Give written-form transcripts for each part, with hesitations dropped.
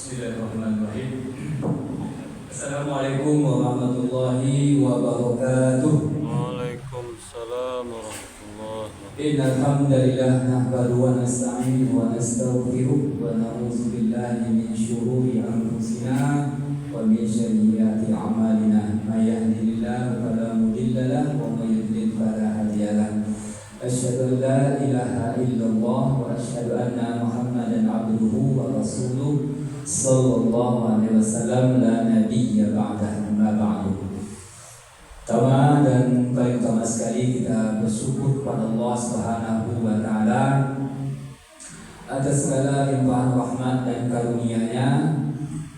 Bismillahirrahmanirrahim. Assalamualaikum warahmatullahi wabarakatuh. Waalaikumsalam warahmatullahi wabarakatuh. Innal hamdalillah nahmaduhu wa nasta'inuhu wa nastaghfiruh wa na'udzu billahi min syururi anfusina wa min sayyiati a'malina. May yahdihillahu fala mudilla lahu wa may yudlil fala hadiya lahu. Asyhadu an la ilaha illallah wa asyhadu anna Muhammadan abduhu wa rasuluh sallallahu alaihi wasallam la nabiyya ba'dahu ma ba'du. Pertama dan paling utama sekali kita bersyukur kepada Allah Subhanahu wa taala atas segala limpahan rahmat dan karunia-Nya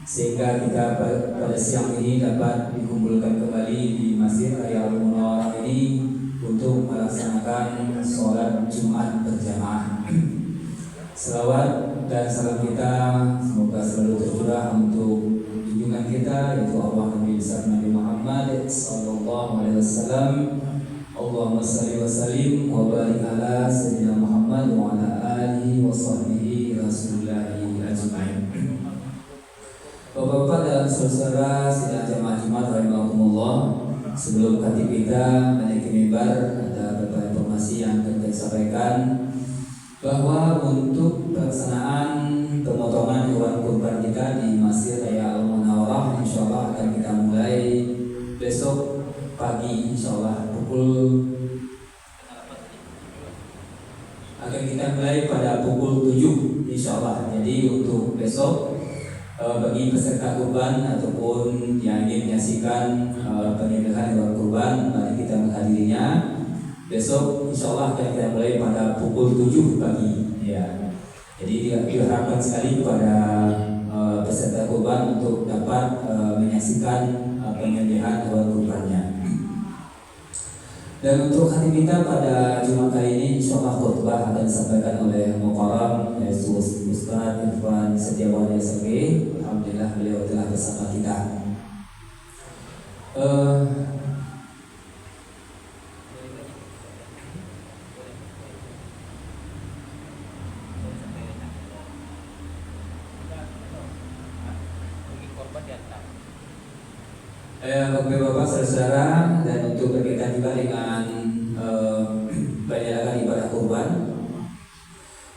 sehingga kita pada siang ini dapat dikumpulkan kembali di Masjid Raya Al-Munawwarah ini untuk melaksanakan sholat Jumat berjamaah. Selawat dan salam kita semoga selalu tercurah untuk junjungan kita yaitu Allah Nabi besar Nabi Muhammad sallallahu alaihi wasallam. Allahumma shalli wa sallim wa barik ala sayyidina Muhammad wa ala alihi wa sahbihi rasulillah ajma'in. Bapak-bapak dan saudara sidang jamaah Jumat rahimakumullah, sebelum khatib kita menaiki mimbar ada beberapa informasi yang akan kita sampaikan bahwa untuk pelaksanaan pemotongan hewan kurban kita di Masjid Raya Al-Munawwarah insyaallah akan kita mulai besok pagi insyaallah pada pukul 7 insyaallah. Jadi untuk besok bagi peserta kurban ataupun yang ingin menyaksikan penyembelihan hewan kurban mari kita menghadirinya. Besok insyaallah akan kita mulai pada pukul 7 pagi ya. Jadi diharapkan sekali kepada peserta kurban untuk dapat menyaksikan penyembelihan hewan kurbannya. Dan untuk hati kita pada Jumat kali ini insyaallah khutbah akan disampaikan oleh Mukarram yaitu Ustaz Irfan Setiawan SMG. Alhamdulillah beliau telah bersama kita. Bapak-bapak saudara, dan untuk berkaitan juga dengan penyelenggaraan ibadah kurban,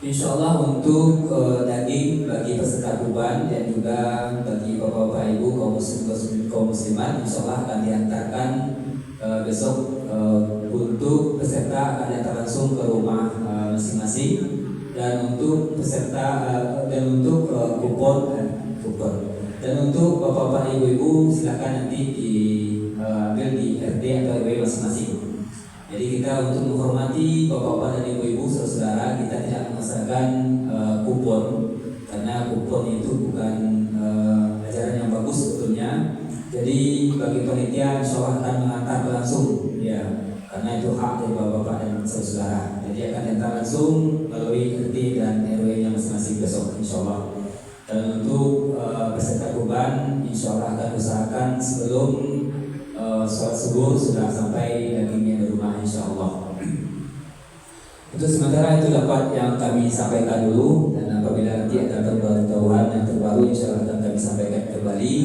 insyaallah untuk daging bagi peserta kurban dan juga bagi bapak-bapak ibu kaum muslimat insyaallah akan diantarkan besok untuk peserta akan diantar langsung ke rumah masing-masing, dan untuk peserta dan untuk kupon dan untuk bapak-bapak ibu-ibu silakan nanti diambil di RT atau RW masing-masing. Jadi kita untuk menghormati bapak-bapak dan ibu-ibu saudara kita tidak memasarkan kupon karena kupon itu bukan ajaran yang bagus sebetulnya. Jadi bagi panitia insyaallah akan mengantar langsung ya, karena itu hak dari bapak-bapak dan saudara. Jadi akan diantar langsung melalui RT dan RW-nya masing-masing besok insyaallah. Dan untuk peserta kurban insyaallah akan usahakan sebelum sholat subuh sudah sampai dagingnya di rumah insyaallah. Untuk sementara itu dapat yang kami sampaikan dulu, dan apabila nanti ada pemberitahuan yang terbaru insyaallah akan kami sampaikan kembali.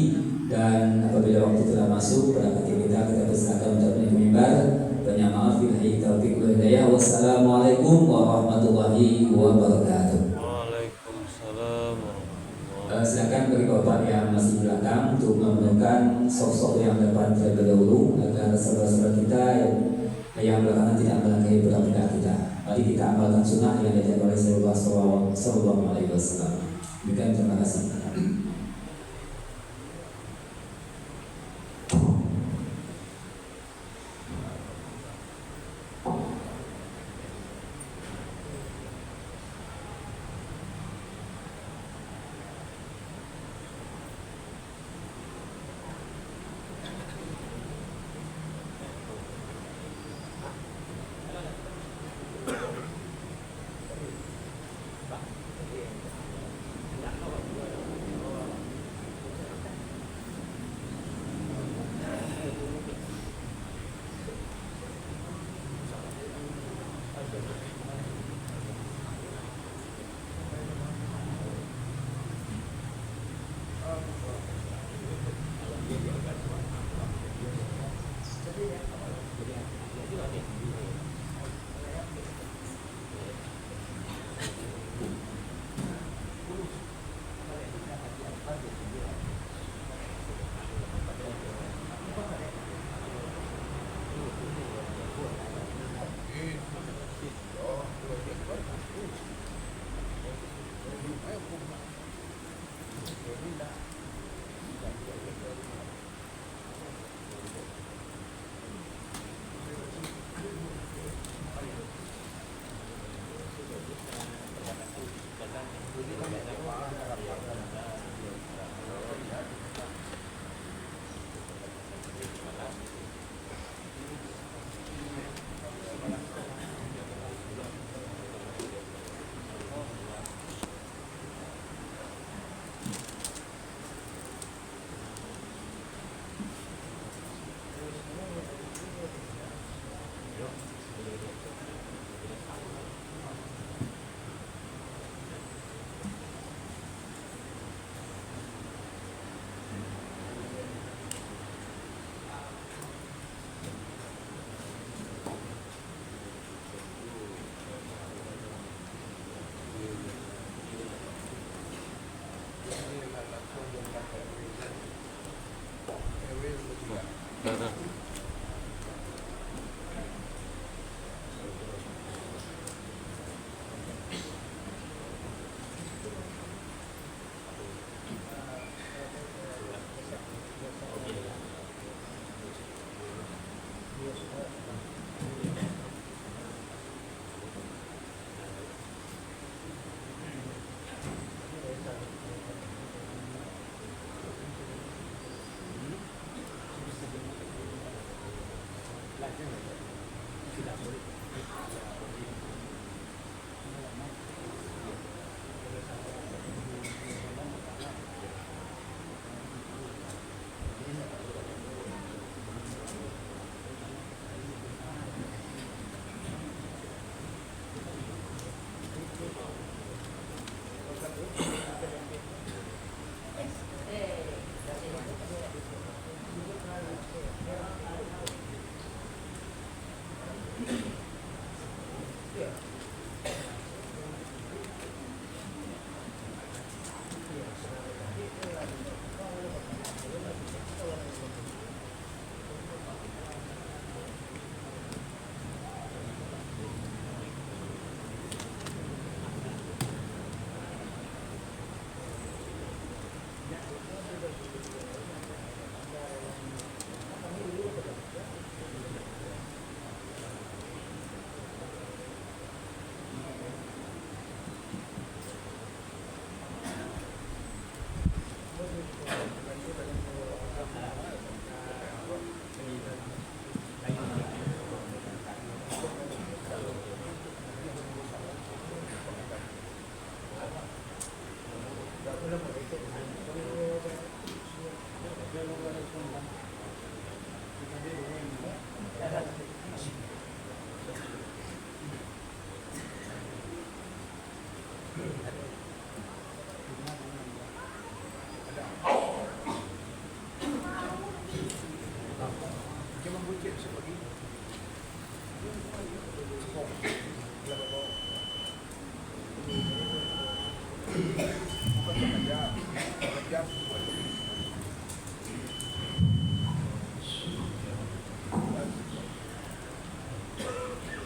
Dan apabila waktu telah masuk pada kita persilakan untuk menaiki mimbar. Banyak maaf billahi taufiq wal hidayah. Wassalamualaikum warahmatullahi wabarakatuh. Silakan bagi bapak yang masih belakang untuk menemukan sosok yang depan terlebih dahulu agar saudara-saudara kita yang belakangan tidak melangkahi berat-berat kita. Mari kita amalkan sunnah yang diajarkan oleh Rasulullah sallallahu alaihi wasallam. Demikian, terima kasih.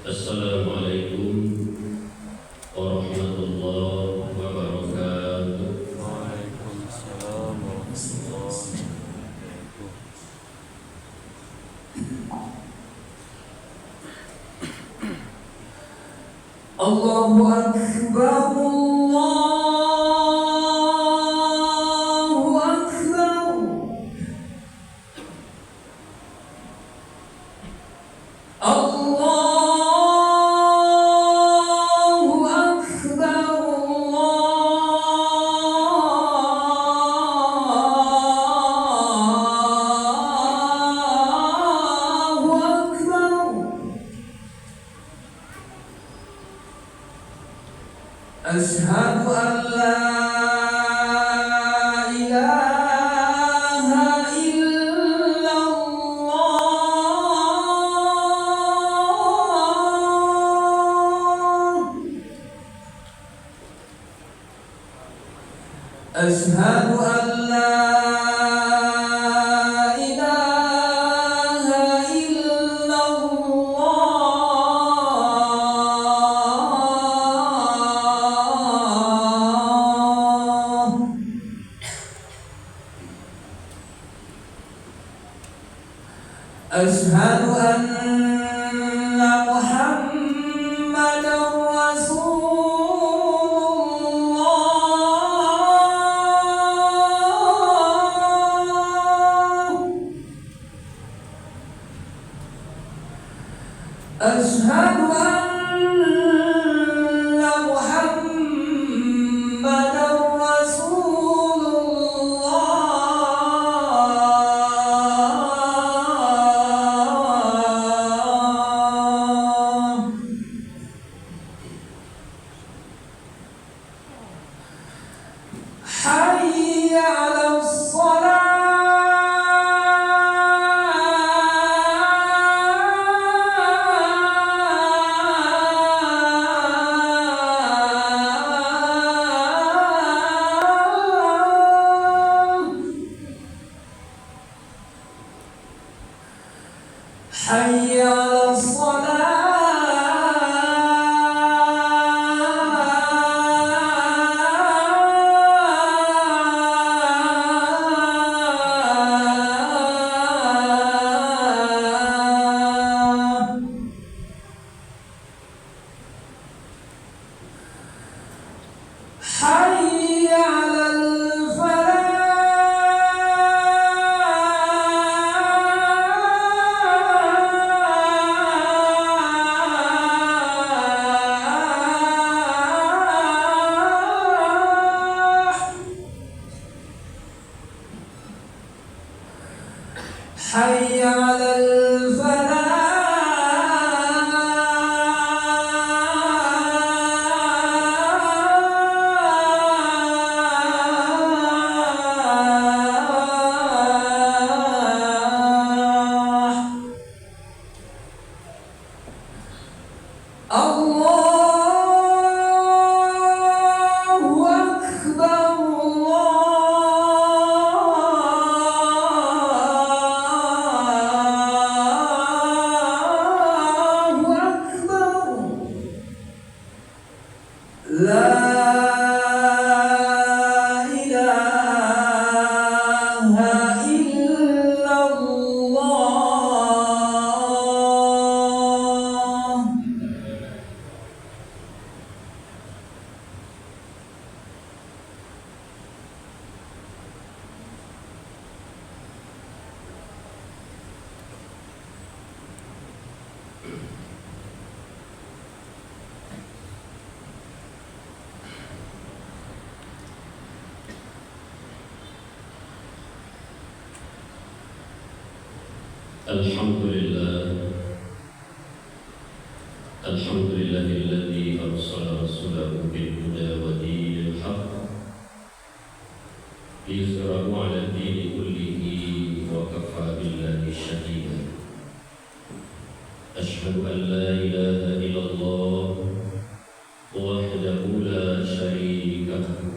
Assalamualaikum warahmatullahi wabarakatuh. Waalaikumsalam warahmatullahi wabarakatuh. Allahu Akbar, Allahu Akbar. Allahu Akbar, Allahu Akbar. Ashhadu an la ilaha illallah. Ashhadu an la ilaha illallah. Ashhadu anna Muhammadar Rasulullah. Alhamdulillahilladzi arsala rasulahu bil huda wa dinil haqq liyuzhirahu 'ala ad-dini kullihi wa kafaa billahi shahida. Asyhadu an la ilaha illallah wahdahu la syarika lahu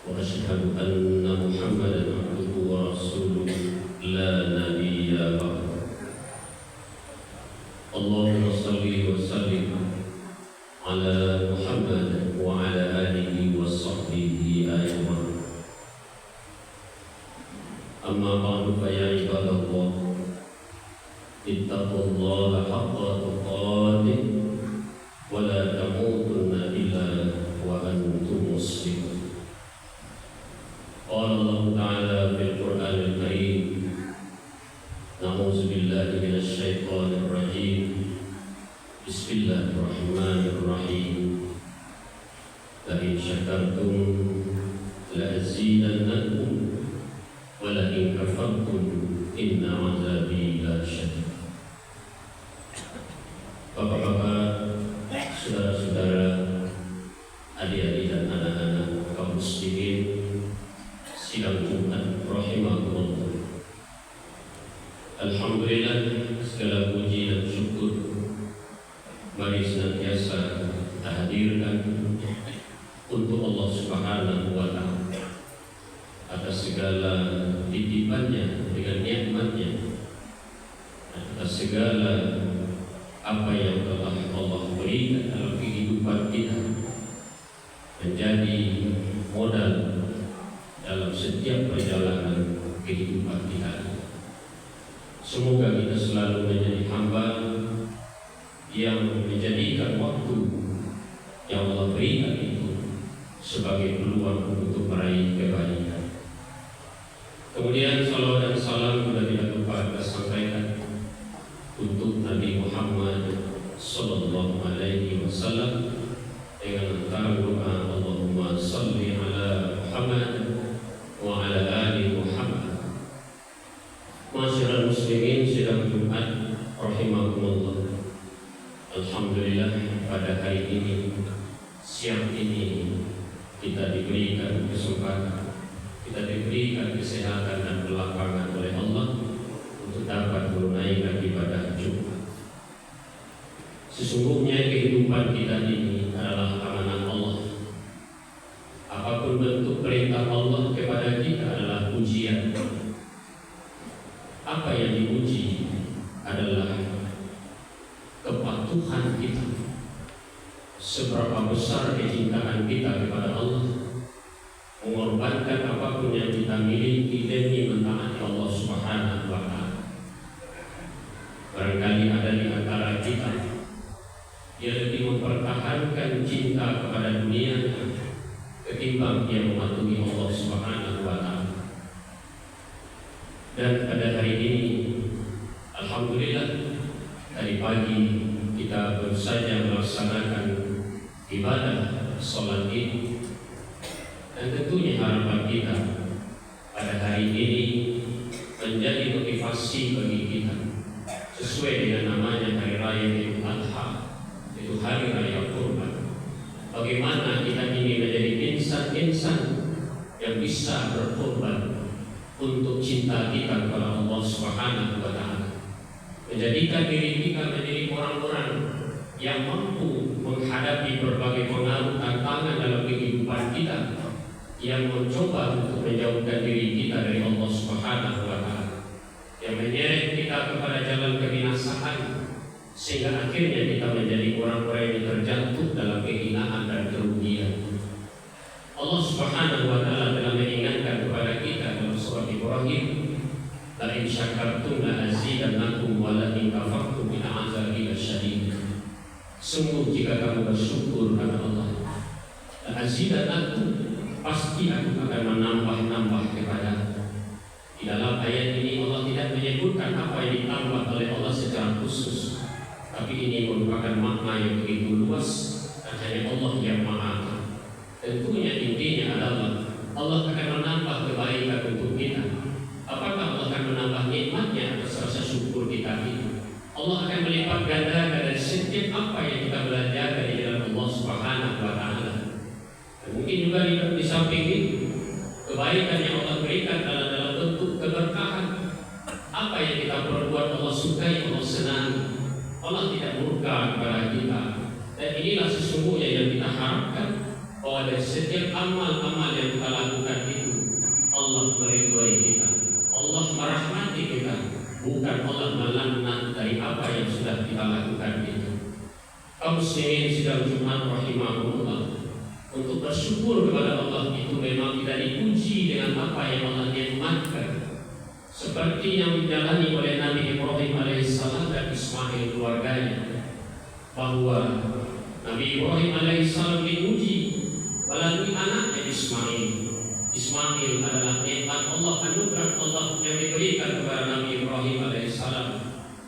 wa asyhadu anna Muhammadan 'abduhu wa rasuluhu la nabiyya ba'dahu. Allahumma salli wa sallim ala Muhammad wa ala alihi wa sahbihi ajma'in. Amma ba'du fa ya ibadallah, ittaqullaha haqqa tuqatih wa la tamutunna illa wa antum muslimun. Qala Allah Ta'ala fil Qur'anil Karim, na'udzu billahi minasy syaithanir rajim. Bismillahirrahmanirrahim. La in syakartum la azidannakum wa la in kafartum inna 'adzabi lasyadid. Bapak-bapak, saudara-saudara, adik-adik dan anak-anak kaum muslimin sidang Jumat rahimakumullah. Alhamdulillah, segala puji dan syukur mari senantiasa kita hadirkan untuk Allah Subhanahu wa Ta'ala atas segala titipannya dengan nikmatnya, atas segala apa yang telah Allah berikan dalam kehidupan kita menjadi modal dalam setiap perjalanan kehidupan kita. Semoga kita selalu menjadi hamba yang menjadikan waktu yang Allah berikan itu sebagai peluang untuk meraih kebaikan. Kemudian salawat dan salam juga tidak lupa kita sampaikan untuk Nabi Muhammad sallallahu alaihi wasallam dengan antara doa Allahumma salli ala Muhammad wa ala ali Muhammad. Masyarakat muslimin sidang Jumat rahimakumullah. Alhamdulillah, pada hari ini, siang ini kita diberikan kesempatan, kita diberikan kesehatan dan kelapangan oleh Allah untuk dapat menunaikan ibadah Jumat. Sesungguhnya kehidupan kita ini adalah amanah Allah. Apapun bentuk perintah Allah kepada kita adalah ujian. Apa yang diuji adalah kepatuhan kita, seberapa besar kecintaan kita kepada Allah, mengorbankan apapun yang kita miliki demi mentaati Allah Subhanahu wa Ta'ala. Barangkali ada di antara kita yang lebih mempertahankan cinta kepada dunia ketimbang dia mematuhi Allah Subhanahu wa Ta'ala. Dan pada hari ini, alhamdulillah, tadi pagi kita baru saja melaksanakan ibadah sholat Id, dan tentunya harapan kita pada hari ini menjadi motivasi bagi kita sesuai dengan namanya Hari Raya Idul Adha, itu Hari Raya Kurban. Bagaimana kita ini menjadi insan-insan yang bisa berkorban untuk cinta kita kepada Allah Subhanahu wa Ta'ala, menjadikan diri kita menjadi orang-orang yang mampu menghadapi berbagai pengaruh tantangan dalam kehidupan kita, yang mencoba untuk menjauhkan diri kita dari Allah Subhanahu wa Ta'ala, yang menyeret kita kepada jalan kebinasaan, sehingga akhirnya kita menjadi orang-orang yang terjatuh dalam kehinaan dan jika kamu bersyukur kepada Allah. Azidannakum, pasti aku akan menambah-nambah kepadamu. Di dalam ayat ini Allah tidak menyebutkan apa yang ditambah oleh Allah secara khusus, tapi ini merupakan makna yang begitu luas dan hanya Allah yang maha. Tentunya intinya adalah Allah akan menambah kebaikan untuk kita. Apakah Allah akan menambah nikmatnya atas rasa syukur kita itu? Allah akan melipat gandakan dari setiap apa yang kita belajar dari dalam Allah Subhanahu wa Ta'ala. Dan mungkin juga di samping itu, kebaikan yang Allah berikan dalam bentuk keberkahan. Apa yang kita perbuat Allah sukai, Allah senang. Allah tidak murka kepada kita. Dan inilah sesungguhnya yang kita harapkan, bahwa dari setiap amal-amal yang kita lakukan itu Allah meridhoi kita, Allah merahmati kita, bukan Allah melaknat dari apa yang sudah kita lakukan itu. Kaum muslimin sidang Jumat rahimahumullah, untuk bersyukur kepada Allah itu memang tidak diuji dengan apa yang Allah nikmatkan, seperti yang dijalani oleh Nabi Ibrahim alaihissalam dan Ismail keluarganya, bahwa Nabi Ibrahim alaihissalam diuji melalui anaknya Ismail. Ismail adalah nikmat Allah, anugerah Allah yang diberikan kepada Nabi Ibrahim alaihissalam.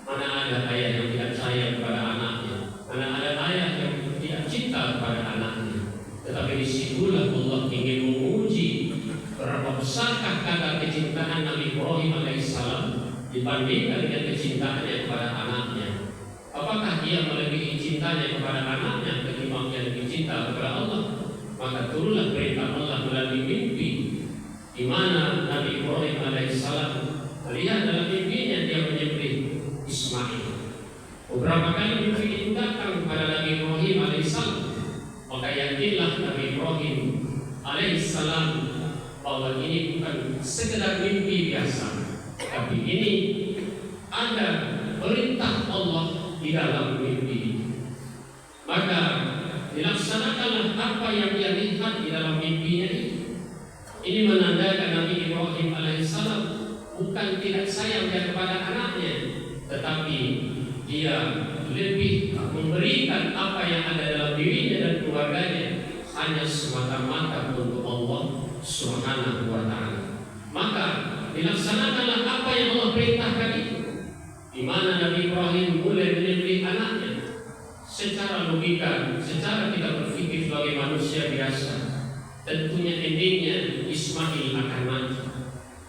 Mana ada ayah yang tidak sayang kepada anaknya, mana ada ayah yang tidak cinta kepada anaknya. Tetapi disitulah Allah ingin menguji berapa besarkah kadar kecintaan Nabi Ibrahim alaihissalam dibandingkan dengan kecintaannya kepada anaknya. Apakah dia melebihi cintanya kepada anaknya ketimbang dia lebih cinta kepada Allah? Maka turunlah perintah Allah melalui mimpi, di mana Nabi Ibrahim alaihissalam melihat dalam mimpinya dia menyembelih Ismail. Beberapa kali mimpi itu datang kepada Nabi Ibrahim alaihissalam, maka yakinlah Nabi Ibrahim alaihissalam bahwa ini bukan sekedar mimpi biasa, tapi ini ada perintah Allah di dalam mimpi. Maka dilaksanakanlah apa yang dia lihat di dalam mimpinya itu. Ini menandakan Nabi Ibrahim alaihissalam bukan tidak sayang kepada anaknya, tetapi dia lebih memberikan apa yang ada dalam dirinya dan keluarganya hanya semata-mata untuk Allah Subhanahu wa Ta'ala. Maka dilaksanakanlah apa yang Allah perintahkan itu, di mana Nabi Ibrahim mulai menyembelih anaknya. Secara logika, secara kita berpikir sebagai manusia biasa, tentunya endingnya Ismail akan mati.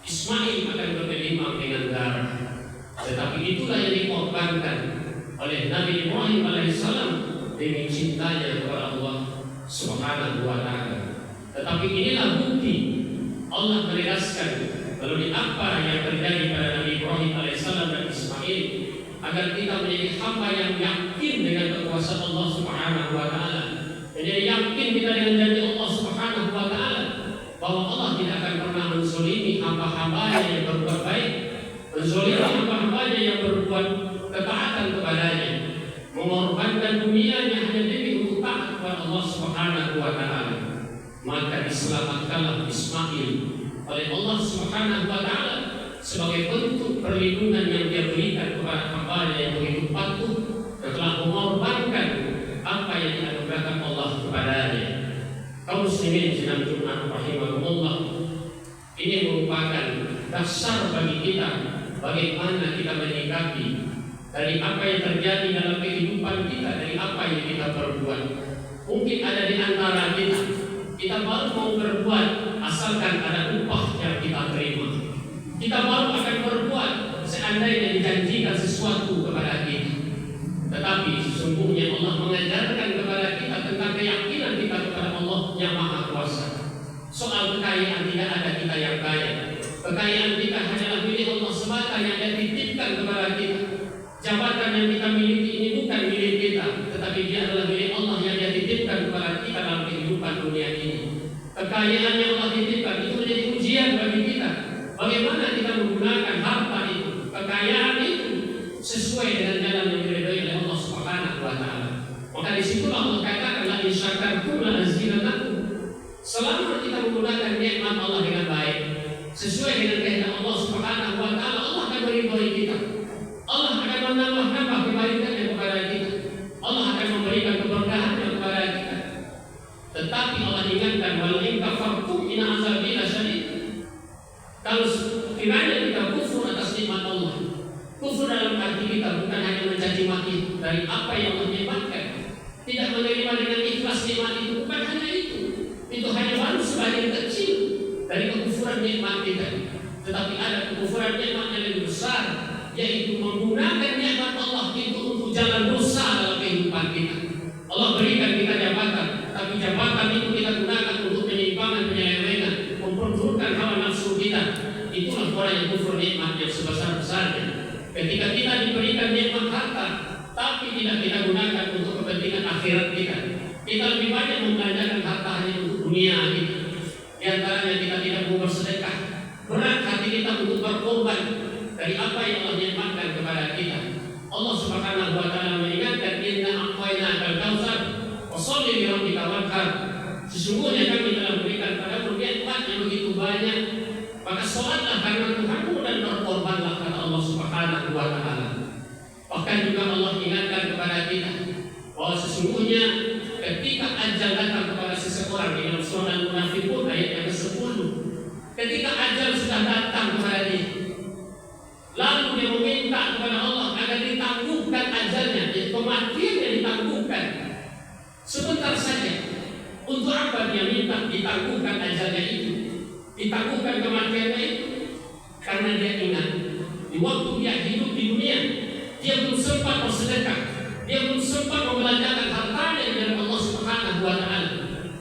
Ismail akan bergelimang dengan darah. Tetapi itulah yang dikorbankan oleh Nabi Ibrahim alaihissalam demi cintanya kepada Allah Subhanahu wa Ta'ala. Tetapi inilah bukti Allah menegaskan melalui apa yang terjadi pada Nabi Ibrahim alaihissalam dan Ismail, agar kita menjadi hamba yang yakin dengan kekuasaan Allah Subhanahu wa Ta'ala, menjadi yakin kita dengan janji Allah Subhanahu wa Ta'ala bahwa Allah tidak akan pernah menzolimi hamba-hambanya yang berbuat baik, menzolimi hamba-hambanya yang berbuat ketaatan kepadanya, mengorbankan dunianya hanya demi untuk taat kepada Allah Subhanahu wa Ta'ala. Maka diselamatkanlah Ismail oleh Allah Subhanahu wa Ta'ala sebagai bentuk perlindungan yang dia berikan kepada hambanya yang begitu patuh dan telah mengorbankan apa yang dianugerahkan Allah kepadanya. Kaum muslimin sidang Jumat rahimahumullah, ini merupakan dasar bagi kita bagaimana kita menyikapi dari apa yang terjadi dalam kehidupan kita, dari apa yang kita perbuat. Mungkin ada di antara kita baru mau berbuat asalkan ada upah yang kita terima. Kita baru akan berbuat seandainya dijanjikan sesuatu kepada kita. Tetapi sesungguhnya Allah mengajarkan kepada kita tentang keyakinan kita kepada Allah yang Maha Kuasa. Soal kekayaan tidak ada kita yang kaya. Kekayaan kita hanyalah milik Allah semata yang Dia titipkan kepada kita. Jabatan yang kita miliki ini bukan milik kita, tetapi dia adalah milik Allah yang Dia titipkan kepada kita dalam kehidupan dunia ini. Kekayaan yang Allah titipkan itu menjadi ujian bagi kita. Bagaimana kita menggunakan harta itu, kekayaan itu sesuai dengan jalan yang diridhoi oleh Allah Subhanahu wa Ta'ala. Maka disitulah Allah katakan, la in syakartum la azidannakum. Selama kita menggunakan nikmat Allah dengan baik, sesuai dengan kehendak Allah Subhanahu wa Ta'ala, Allah akan meridhoi kita. Allah akan menambah-nambah kebaikan kepada kita. Allah akan memberikan keberkahan itu hanya baru sebagian kecil dari kekufuran nikmat kita. Tetapi ada kekufuran nikmat yang lebih besar, yaitu menggunakan nikmat Allah itu untuk jalan dosa dalam kehidupan kita. Allah berikan kita jabatan, tapi jabatan itu kita gunakan untuk penyimpangan, penyelewengan, memperturutkan hawa nafsu kita. Itulah orang yang kufur nikmat yang sebesar-besarnya. Ketika kita diberikan nikmat harta, tapi tidak kita gunakan untuk kepentingan akhirat kita, kita lebih banyak membelanjakan harta hanya untuk dunia kita. Di antaranya kita tidak mau bersedekah, berat hati kita untuk berkorban dari apa yang Allah nikmatkan kepada kita. Allah Subhanahu wa taala mengingatkan, inna a'tainakal kautsar washolli li rabbika wanhar. Sesungguhnya kami telah berikan padamu nikmat yang begitu banyak, maka sholatlah karena Tuhanmu dan berkorbanlah, kata Allah Subhanahu wa taala. Bahkan juga Allah ingatkan kepada kita bahwa sesungguhnya ketika ajal datang kepada seseorang, di dalam surah Al-Munafiqun ayat yang ke-10, ketika ajal sudah datang kepada dia, lalu dia meminta kepada Allah agar ditangguhkan ajalnya, jadi kematiannya ditangguhkan sebentar saja. Untuk apa dia minta ditangguhkan ajalnya itu, ditangguhkan kematiannya itu? Karena dia ingat di waktu dia hidup di dunia, dia belum sempat bersedekah, dia belum sempat membelanjakan hartanya di dalam Allah Subhanahu wa taala.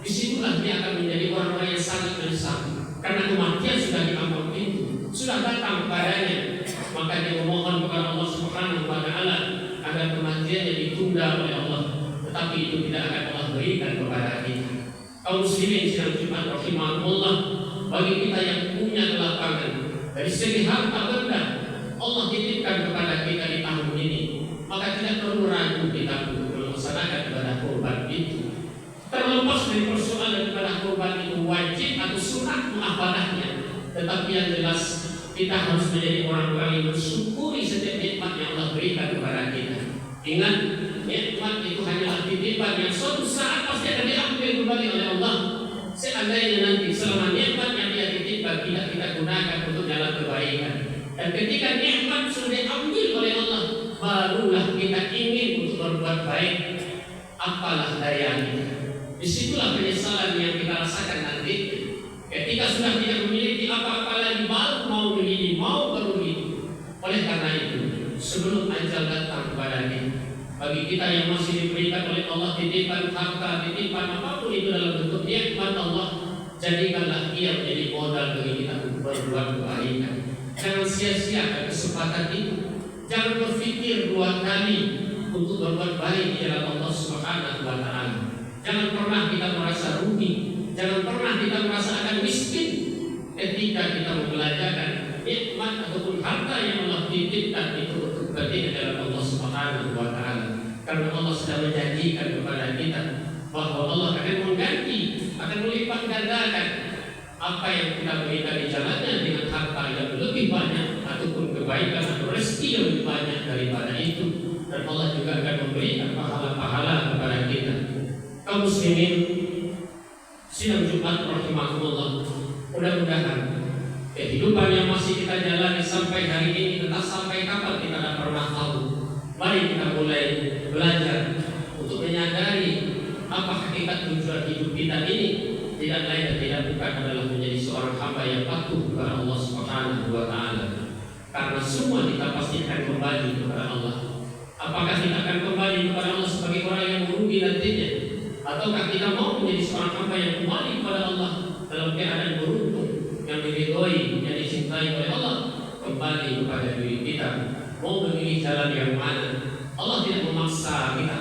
Disitulah dia akan menjadi orang-orang yang sangat menyesal, karena kematian sudah diambang pintu, sudah datang kepadanya. Maka dia memohon kepada Allah Subhanahu wa taala agar kematiannya ditunda oleh Allah, tetapi itu tidak akan Allah berikan kepada kita. Kaum muslimin sidang Jumat rahimahullah, bagi kita yang punya kelapangan dari segi harta benda, Allah titipkan kepada kita di tahun ini, maka tidak perlu ragu kita untuk melaksanakan ibadah kurban itu. Terlepas dari persoalan ibadah kurban itu wajib atau sunat muafadatnya, tetapi yang jelas kita harus menjadi orang-orang yang bersyukuri setiap nikmat yang Allah berikan kepada kita. Ingat, nikmat itu hanyalah titipan yang suatu saat pasti akan diambil kembali oleh Allah. Seandainya nanti selama nikmat yang dia titipkan tidak kita gunakan untuk jalan kebaikan, dan ketika nikmat sudah diambil oleh Allah, barulah kita ingin untuk berbuat baik, apalah daya kita. Disitulah penyesalan yang kita rasakan nanti. Ketika sudah tidak memiliki apa-apa lagi, baru mau begini, mau begitu. Oleh karena itu, sebelum ajal datang kepada kita, bagi kita yang masih diberikan oleh Allah titipan harta, titipan apapun itu dalam bentuk nikmat Allah, jadikanlah ia menjadi modal bagi kita untuk berbuat kebaikan. Jangan sia-siakan kesempatan itu. Jangan berpikir dua kali untuk berbuat baik di dalam Allah Subhanahu wa taala. Jangan pernah kita merasa rugi, jangan pernah kita merasa akan miskin ketika kita membelanjakan nikmat ataupun harta yang Allah titipkan itu untuk kepentingan dalam Allah Subhanahu wa taala. Karena Allah sudah menjanjikan kepada kita bahwa Allah akan mengganti, akan melipat gandakan apa yang kita berikan di jalannya dengan harta yang lebih banyak ataupun kebaikan atau rezeki yang lebih banyak daripada itu. Dan Allah juga akan memberikan pahala-pahala kepada kita. Kaum muslimin sidang Jumat rahimahullah, mudah-mudahan kehidupan yang masih kita jalani sampai hari ini, entah sampai kapan kita tidak pernah tahu. Mari kita mulai belajar untuk menyadari apa hakikat tujuan hidup kita ini. Tidak lain dan tidak bukan adalah menjadi seorang hamba yang patuh kepada Allah Subhanahu wa taala. Karena semua kita pasti akan kembali kepada Allah. Apakah kita akan kembali kepada Allah sebagai orang yang merugi nantinya, ataukah kita mau menjadi seorang hamba yang kembali kepada Allah dalam keadaan beruntung, yang diridhoi, yang dicintai oleh Allah, kembali kepada diri kita. Mau memilih jalan yang mana? Allah tidak memaksa kita.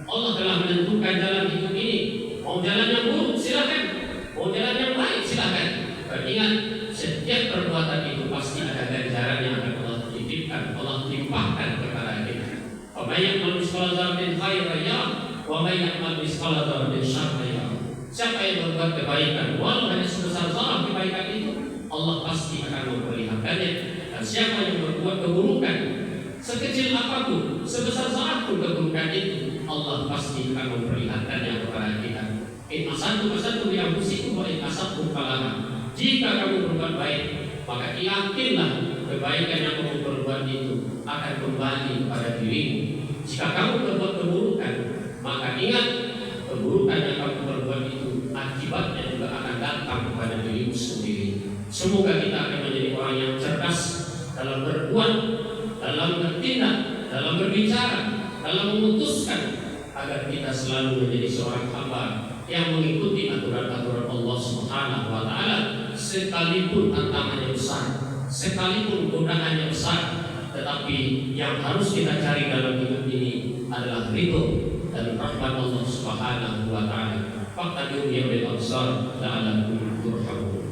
Allah telah menentukan jalan hidup ini. Mau jalan yang buruk silakan, mau jalan yang baik silakan. Dan ingat, setiap perbuatan itu pasti ada ganjaran yang akan Allah titipkan, Allah timpahkan kepada kita. Wa may ya'mal mithqala dzarratin khairan yarah, wa may ya'mal mithqala dzarratin syarran yarah. Siapa yang berbuat kebaikan, walau hanya sebesar zarah kebaikan itu, Allah pasti akan memperlihatkannya. Dan siapa yang berbuat keburukan, sekecil apapun, sebesar zarah pun keburukan itu, Allah pasti akan memperlihatkannya kepada kita. In asatu bi anfusikum wa in asabtum falaha. Jika kamu berbuat baik, maka yakinlah kebaikan yang kamu perbuat itu akan kembali kepada dirimu. Jika kamu berbuat keburukan, maka ingat keburukan yang kamu perbuat itu akibatnya juga Semoga kita akan menjadi orang yang cerdas dalam berbuat, dalam bertindak, dalam berbicara, dalam memutuskan, agar kita selalu menjadi seorang hamba yang mengikuti aturan-aturan Allah Subhanahu wa taala, sekalipun tantangannya besar, sekalipun godaannya besar, tetapi yang harus kita cari dalam hidup ini adalah ridho dan rahmat Allah Subhanahu wa taala. Faqtadiru ya bil absar la'allakum turhamun.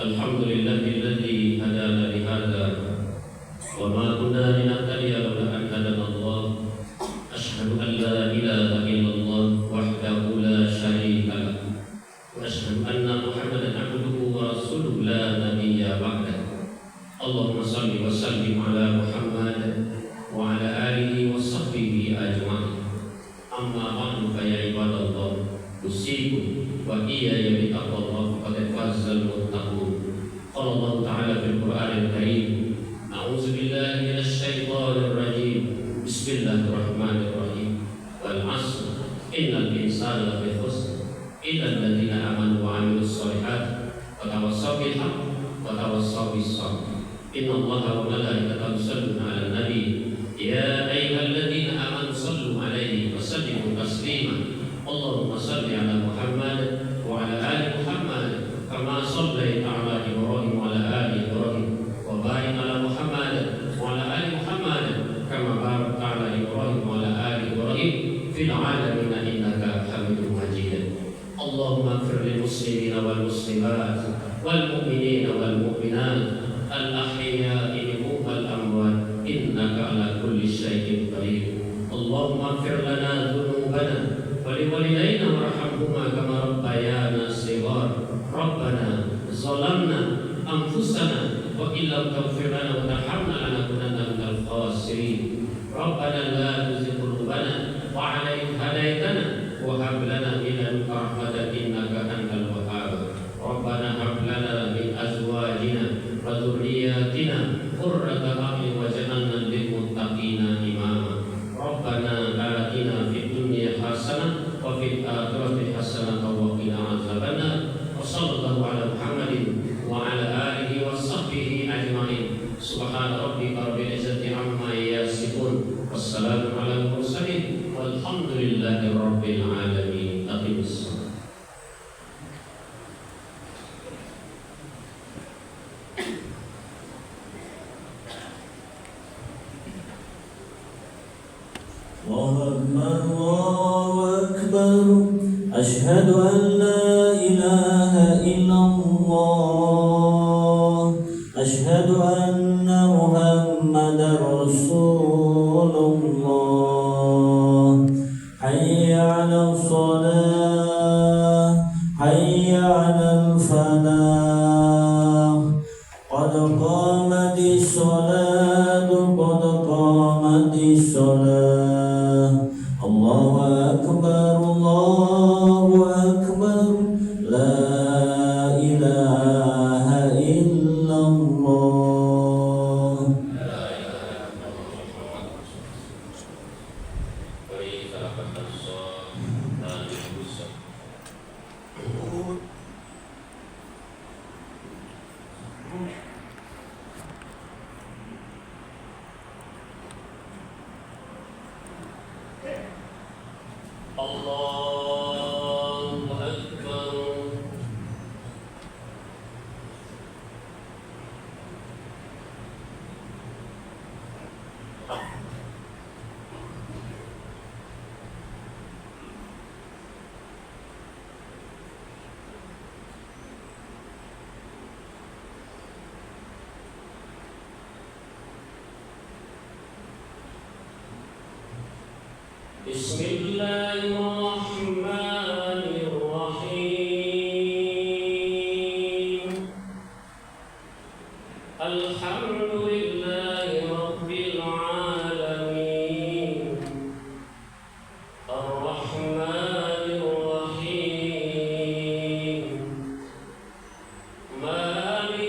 Alhamdulillahilladzi hadana li hadza wa ma kunna linahtadiya laula an hadana Allah. Asyhadu an la ilaha illallah wahdahu la syarika lah wa asyhadu anna Muhammadan abduhu wa rasuluhu la nabiyya ba'dahu. Allahumma shalli wa sallim ala Muhammad wa ala alihi wa sahbihi ajma'in. Amma ba'du fa ya ibadallah, usikum wa iyaya bi taqwallah faqad fazal muttaqun. Qala Allah ta'ala fil Qur'anil Karim, a'udzu billahi minasy syaithanir rajim. Bismillahirrahmanirrahim. Wal 'asr innal insana lafi khusr illa alladziina aamanu wa 'amilus shalihaati wa tawassaw bil haqqi wa tawassaw bis sabr. Innallaha wa malaikatahu yusholluna 'alan nabi ya ayyuhalladziina aamanu shallu 'alaihi wa sallimu taslima. Allahumma shalli 'ala Muhammad wa 'ala ali Muhammad kama shallaita 'ala Ibrahim wa 'ala ali Ibrahim wa barik 'ala Muhammad wa 'ala ali Muhammad kama barakta 'ala Ibrahim wa 'ala ali Ibrahim fil 'alamin innaka Hamidum Majid. Allahumma ighfir lil muslimina wal muslimat wal mu'minina wal mu'minat al ahya'i minhum wal amwat innaka 'ala kulli syai'in qadir. Allahumma ighfir lana dhunubana wa liwalidayna warhamhuma kama rabbayana shighar. Rabbana zalamna anfusana wa illam taghfir lana wa tarhamna lanakunanna minal khasirin. Rabbana la tuzigh qulubana wa 'alaik hadaytana wa hab lana min ladunka rahmatan innaka antal wahhab. Rabbana hab lana min azwajina wa dhurriyyatina qurrata a'yun waj'alna lil muttaqina imama. Rabbana atina fid dunya hasanah wa fil akhirati hasanah wa qina adzabannar. Wassallallahu ala Muhammadin wa ala alihi wa sahbihi ajma'in. Subhana rabbika rabbil izzati amma yasifun. Wassalamu ala mursalin walhamdulillahi rabbil alamin. Aqimus shalah. Allahu Akbar, asyhadu an la ilaha illallah, asyhadu anna Muhammadar Rasulullah. Hayya 'alal shalah, hayya 'alal falah, qad qamatis salatu, qad qamatis salah. Allahu Akbar, Allahu Akbar, la ilaha illallah. Allahu Akbar. Bismillahirrahmanirrahim. Alhamdulillahi rabbil alamin. Ar-Rahmanir Rahim. Maliki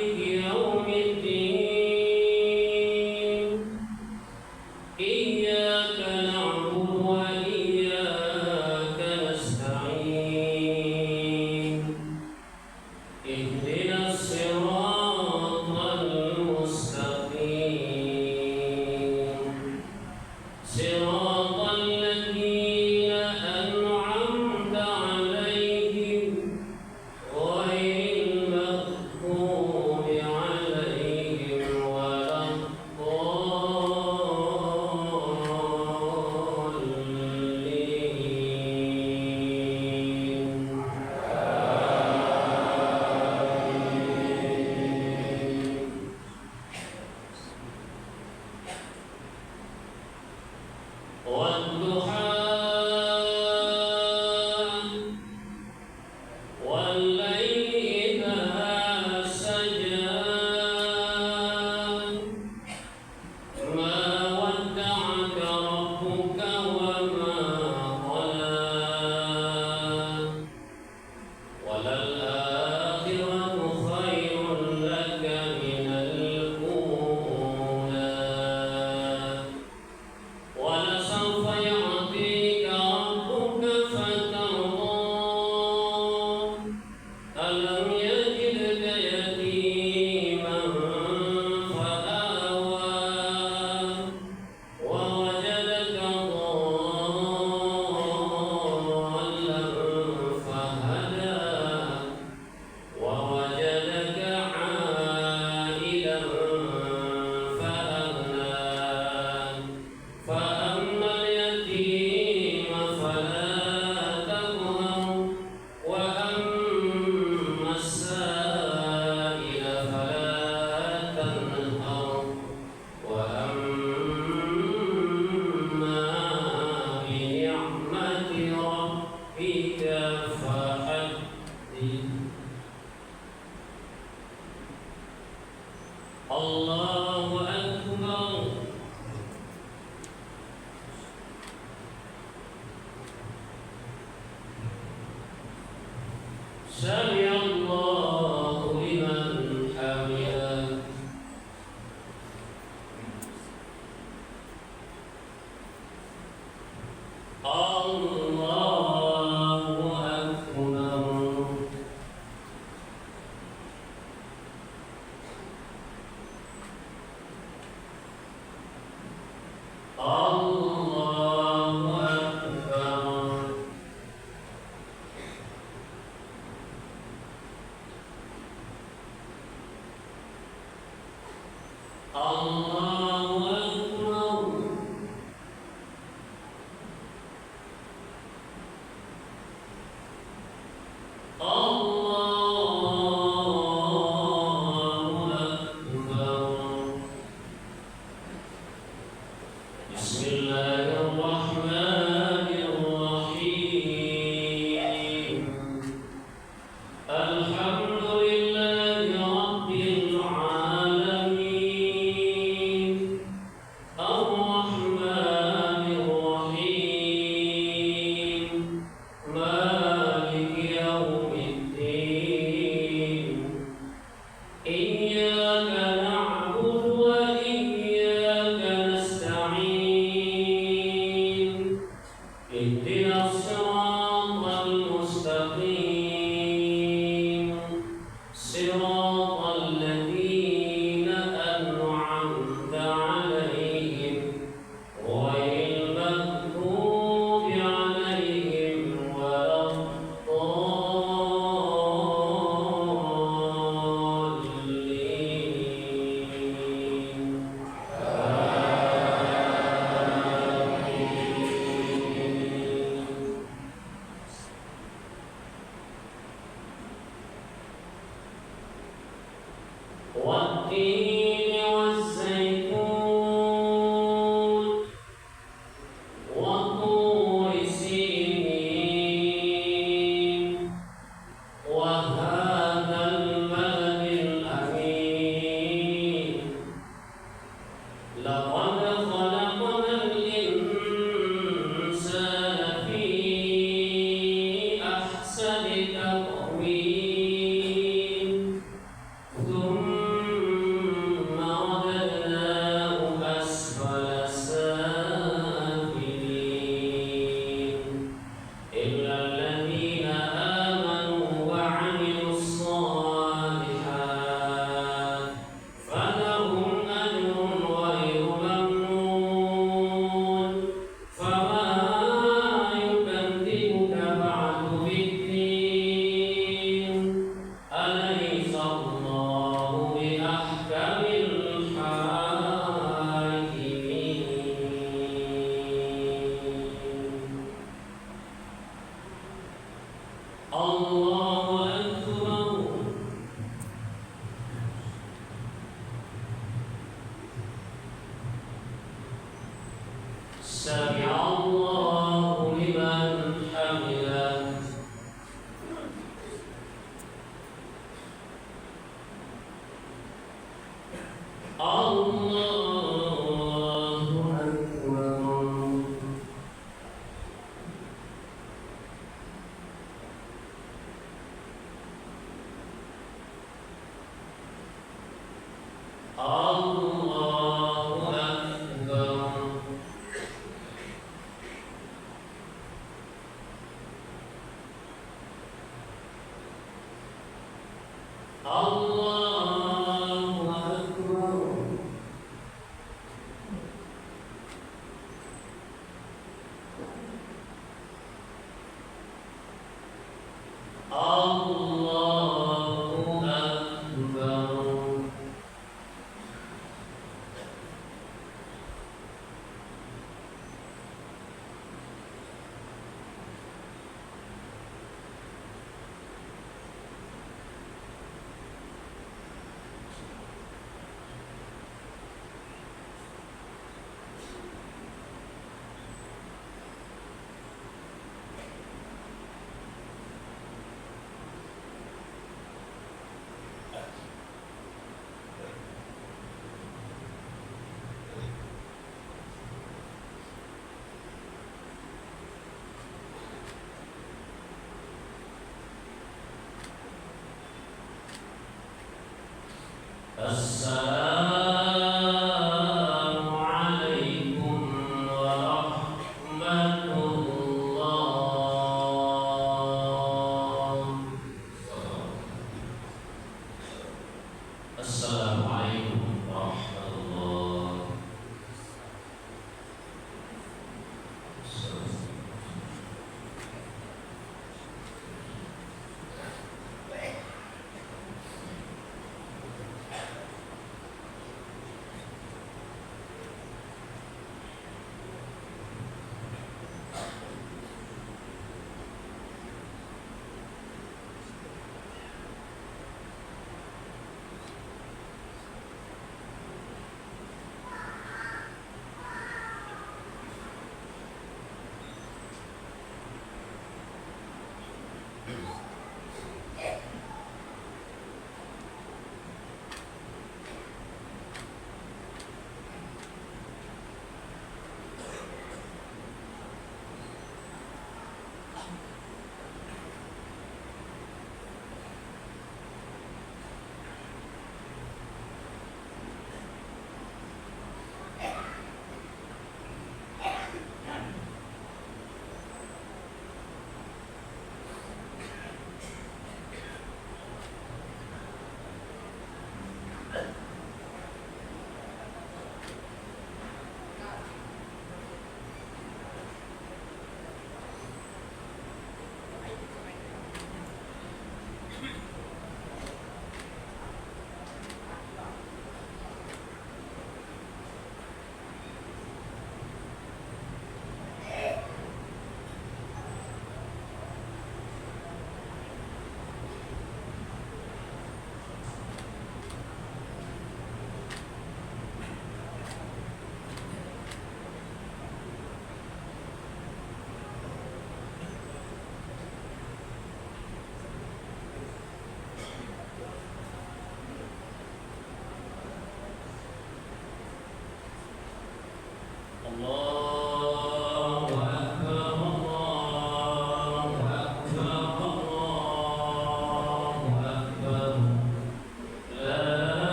سمع الله لمن حمده الله أكبر الله أكبر الله أكبر الله أكبر بسم الله الرحمن الرحيم الحمد لله رب العالمين الرحمن الرحيم مالك يوم الدين إياك نعبد وإياك نستعين اهدنا الصراط المستقيم صراط الذين أنعمت عليهم غير المغضوب عليهم ولا الضالين والتين والزيتون وطور سينين وهذا البلد الأمين لقد خلقنا الإنسان في أحسن تقويم ثم رددناه أسفل سافلين إلا الذين آمنوا وعملوا الصالحات فلهم أجر غير ممنون فما يكذبك بعد بالدين أليس الله بأحكم الحاكمين الله أكبر سمع الله لمن حمده الله أكبر السلام